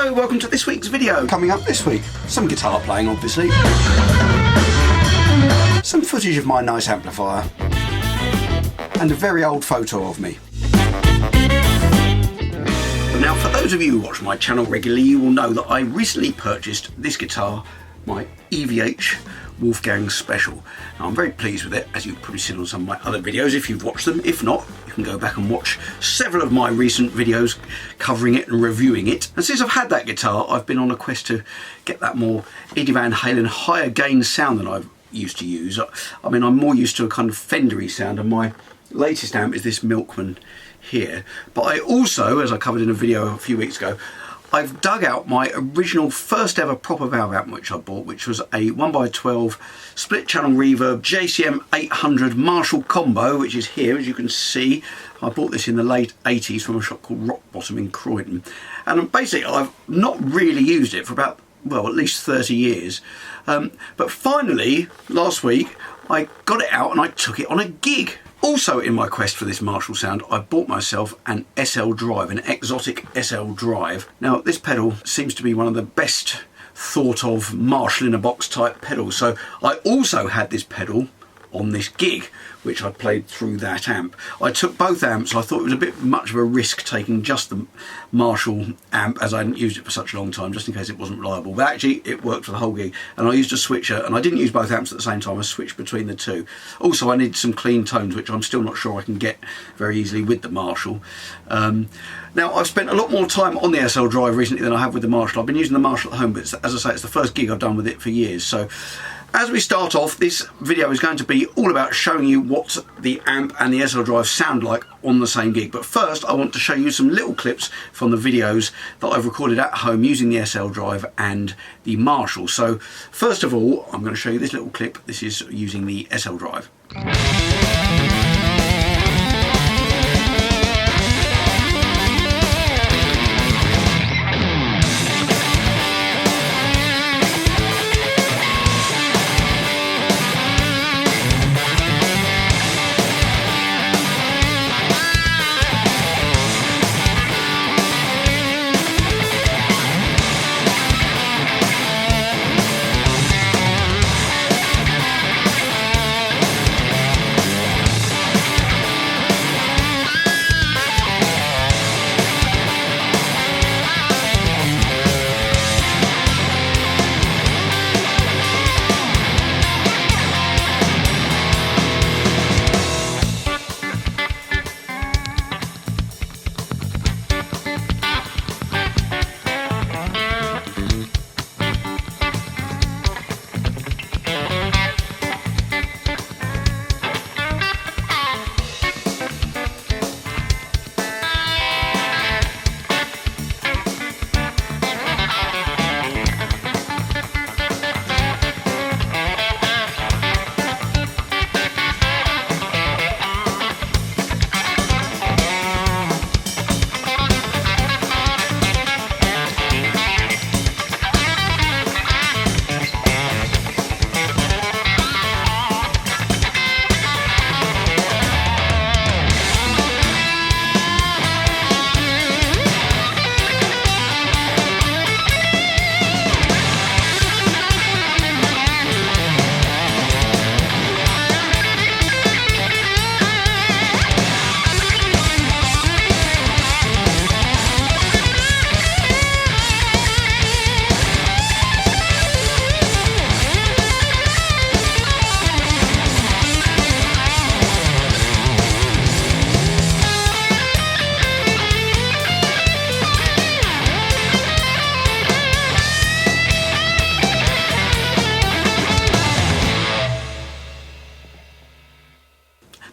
Hello, welcome to this week's video. Coming up this week, some guitar playing obviously, some footage of my nice amplifier, and a very old photo of me. Now for those of you who watch my channel regularly, you will know that I recently purchased this guitar, my EVH Wolfgang Special. Now I'm very pleased with it, as you've probably seen on some of my other videos if you've watched them. If not, you can go back and watch several of my recent videos covering it and reviewing it. And since I've had that guitar, I've been on a quest to get that more Eddie Van Halen higher gain sound than I've used to use. I mean, I'm more used to a kind of Fendery sound, and my latest amp is this Milkman here. But I also, as I covered in a video a few weeks ago, I've dug out my original first ever proper valve amp which I bought, which was a 1x12 split channel reverb JCM800 Marshall combo, which is here, as you can see. I bought this in the late 80s from a shop called Rock Bottom in Croydon, and basically I've not really used it for about, well, at least 30 years. But finally, last week, I got it out and I took it on a gig. Also in my quest for this Marshall sound, I bought myself an SL Drive, an Xotic SL Drive. Now this pedal seems to be one of the best thought of Marshall in a box type pedals, so I also had this pedal on this gig, which I played through that amp. I took both amps. I thought it was a bit much of a risk taking just the Marshall amp, as I hadn't used it for such a long time, just in case it wasn't reliable. But actually it worked for the whole gig, and I used a switcher, and I didn't use both amps at the same time. I switched between the two. Also I need some clean tones, which I'm still not sure I can get very easily with the Marshall. Now I've spent a lot more time on the SL Drive recently than I have with the Marshall. I've been using the Marshall at home, but as I say, it's the first gig I've done with it for years. So as we start off, this video is going to be all about showing you what the amp and the SL Drive sound like on the same gig. But first I want to show you some little clips from the videos that I've recorded at home using the SL Drive and the Marshall. So first of all, I'm going to show you this little clip. This is using the SL Drive.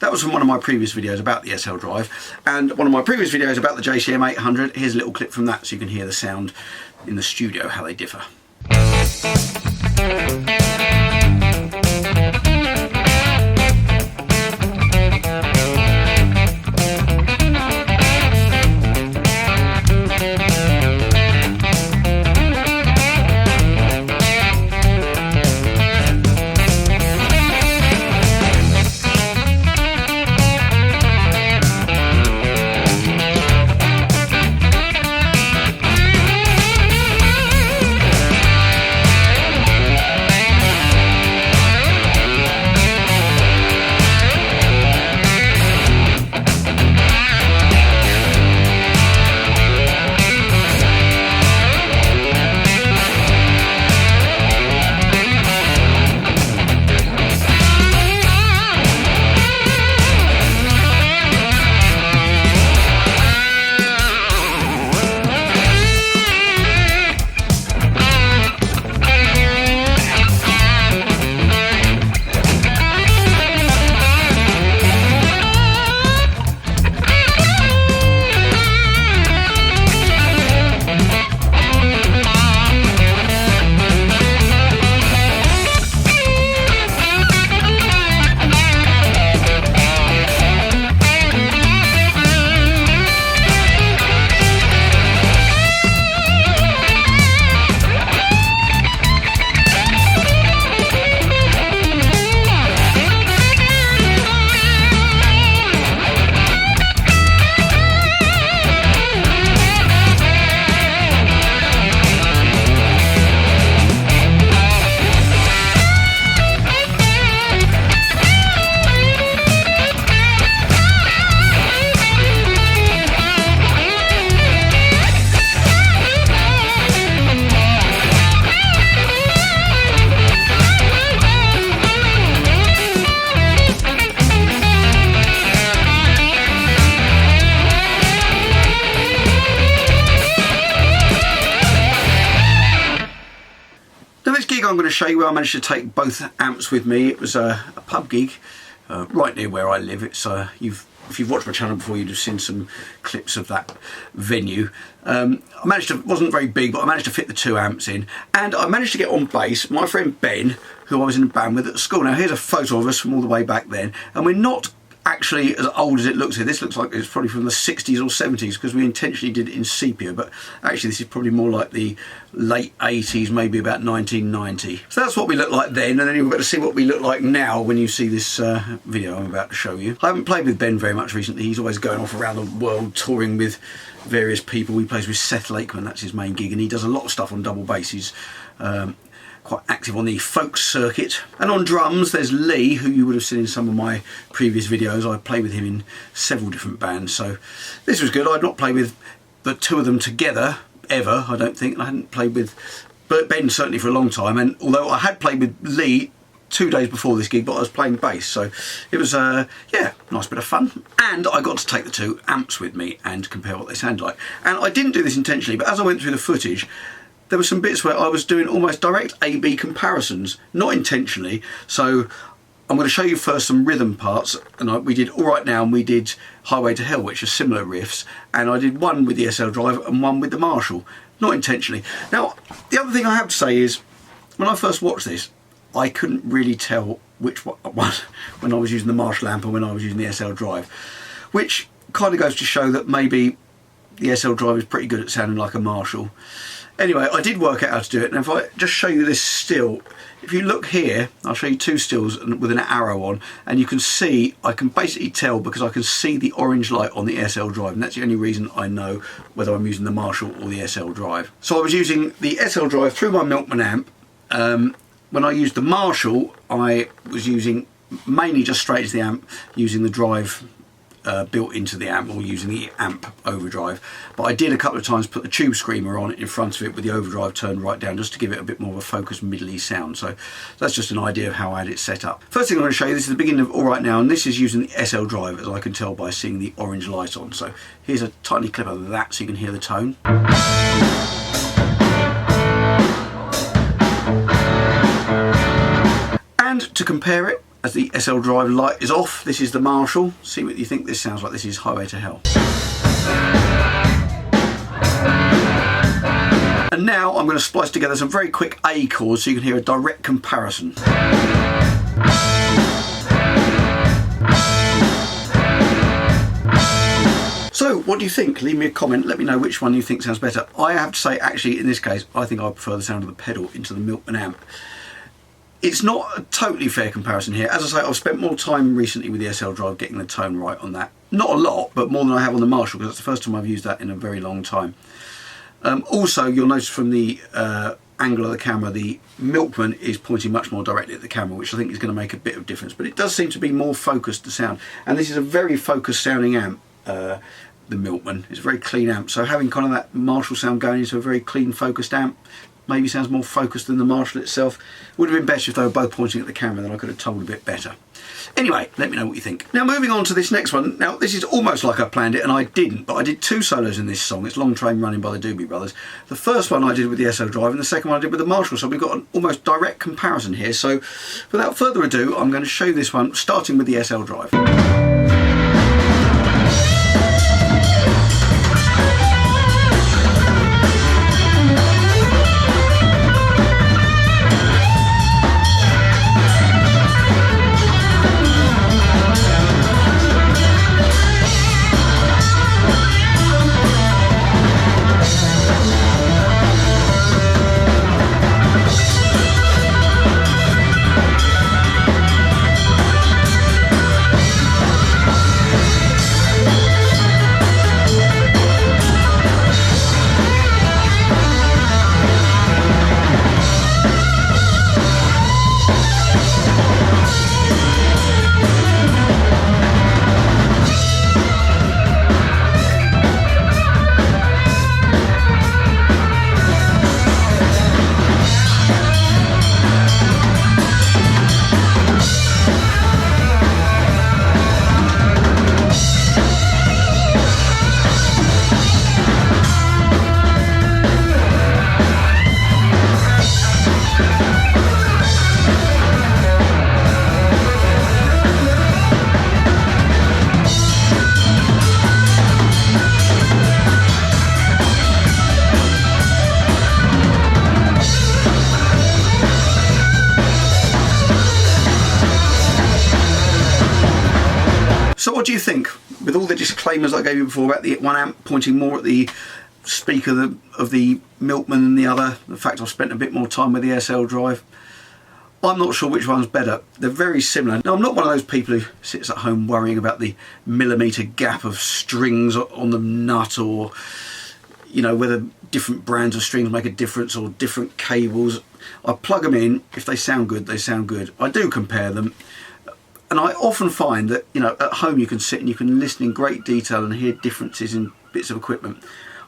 That was from one of my previous videos about the SL Drive, and one of my previous videos about the JCM800. Here's a little clip from that so you can hear the sound in the studio, how they differ. gig I'm going to show you where I managed to take both amps with me. It was a pub gig right near where I live. It's if you've watched my channel before, you'd have seen some clips of that venue. I managed to, it wasn't very big, but I managed to fit the 2 amps in, and I managed to get on bass my friend Ben, who I was in a band with at school. Now here's a photo of us from all the way back then, and we're not actually as old as it looks here. This looks like it's probably from the 60s or 70s because we intentionally did it in sepia, but actually this is probably more like the late 80s, maybe about 1990. So that's what we look like then, and then you'll be able to see what we look like now when you see this video I'm about to show you. I haven't played with Ben very much recently. He's always going off around the world touring with various people. He plays with Seth Lakeman, that's his main gig, and he does a lot of stuff on double basses. Quite active on the folk circuit. And on drums there's Lee, who you would have seen in some of my previous videos. I played with him in several different bands, so this was good. I'd not played with the 2 of them together ever, I don't think. I hadn't played with Ben certainly for a long time, and although I had played with Lee 2 days before this gig, but I was playing bass, so it was yeah, nice bit of fun. And I got to take the 2 amps with me and compare what they sound like. And I didn't do this intentionally, but as I went through the footage, there were some bits where I was doing almost direct A-B comparisons, not intentionally. So I'm going to show you first some rhythm parts, and we did All Right Now and we did Highway to Hell, which are similar riffs, and I did one with the SL Drive and one with the Marshall, not intentionally. Now, the other thing I have to say is, when I first watched this, I couldn't really tell which one when I was using the Marshall amp and when I was using the SL Drive, which kind of goes to show that maybe the SL Drive is pretty good at sounding like a Marshall. Anyway, I did work out how to do it, and if I just show you this still, if you look here, I'll show you 2 stills with an arrow on, and you can see, I can basically tell because I can see the orange light on the SL Drive, and that's the only reason I know whether I'm using the Marshall or the SL Drive. So I was using the SL Drive through my Milkman amp. When I used the Marshall, I was using mainly just straight to the amp, using the drive built into the amp, or using the amp overdrive, but I did a couple of times put the tube screamer on in front of it with the overdrive turned right down, just to give it a bit more of a focused middly sound. So that's just an idea of how I had it set up. First thing I'm going to show you, this is the beginning of All Right Now, and this is using the SL Drive, as I can tell by seeing the orange light on. So here's a tiny clip of that so you can hear the tone. And to compare it, as the SL Drive light is off, this is the Marshall. See what you think this sounds like. This is Highway to Hell. And now I'm going to splice together some very quick A chords so you can hear a direct comparison. So what do you think? Leave me a comment, let me know which one you think sounds better. I have to say, actually in this case, I think I prefer the sound of the pedal into the Milkman amp. It's not a totally fair comparison here. As I say, I've spent more time recently with the SL Drive getting the tone right on that. Not a lot, but more than I have on the Marshall, because that's the first time I've used that in a very long time. Also, you'll notice from the angle of the camera, the Milkman is pointing much more directly at the camera, which I think is going to make a bit of difference. But it does seem to be more focused, the sound. And this is a very focused sounding amp, the Milkman. It's a very clean amp. So having kind of that Marshall sound going into a very clean, focused amp, maybe sounds more focused than the Marshall itself. Would have been better if they were both pointing at the camera, then I could have told a bit better. Anyway, let me know what you think. Now moving on to this next one. Now this is almost like I planned it, and I didn't, but I did 2 solos in this song. It's Long Train Running by the Doobie Brothers. The first one I did with the SL Drive, and the second one I did with the Marshall, so we've got an almost direct comparison here. So without further ado, I'm going to show you this one, starting with the SL Drive. do you think, with all the disclaimers I gave you before about the 1 amp pointing more at the speaker of the Milkman than the other, the fact I've spent a bit more time with the SL Drive? I'm not sure which one's better. They're very similar. Now, I'm not one of those people who sits at home worrying about the millimetre gap of strings on the nut, or, you know, whether different brands of strings make a difference, or different cables. I plug them in. If they sound good, they sound good. I do compare them. And I often find that, you know, at home you can sit and you can listen in great detail and hear differences in bits of equipment.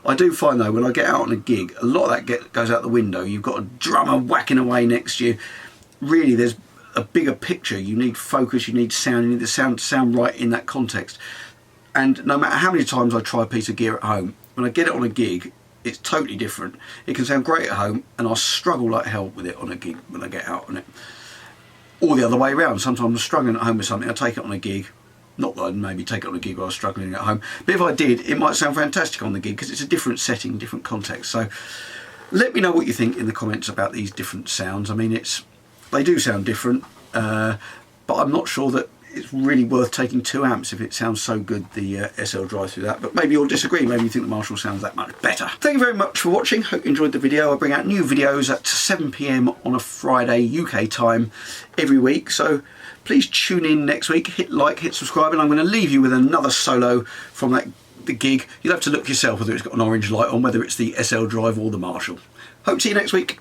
I do find though, when I get out on a gig, a lot of that goes out the window. You've got a drummer whacking away next to you. Really, there's a bigger picture. You need focus, you need sound, you need the sound to sound right in that context. And no matter how many times I try a piece of gear at home, when I get it on a gig, it's totally different. It can sound great at home, and I'll struggle like hell with it on a gig when I get out on it. Or the other way around. Sometimes I'm struggling at home with something, I take it on a gig. Not that I'd maybe take it on a gig while I was struggling at home, but if I did, it might sound fantastic on the gig because it's a different setting, different context. So let me know what you think in the comments about these different sounds. I mean, they do sound different, but I'm not sure that it's really worth taking 2 amps if it sounds so good, the SL Drive, through that. But maybe you'll disagree. Maybe you think the Marshall sounds that much better. Thank you very much for watching. Hope you enjoyed the video. I bring out new videos at 7 PM on a Friday UK time every week. So please tune in next week. Hit like, hit subscribe, and I'm going to leave you with another solo from the gig. You'll have to look yourself whether it's got an orange light on, whether it's the SL Drive or the Marshall. Hope to see you next week.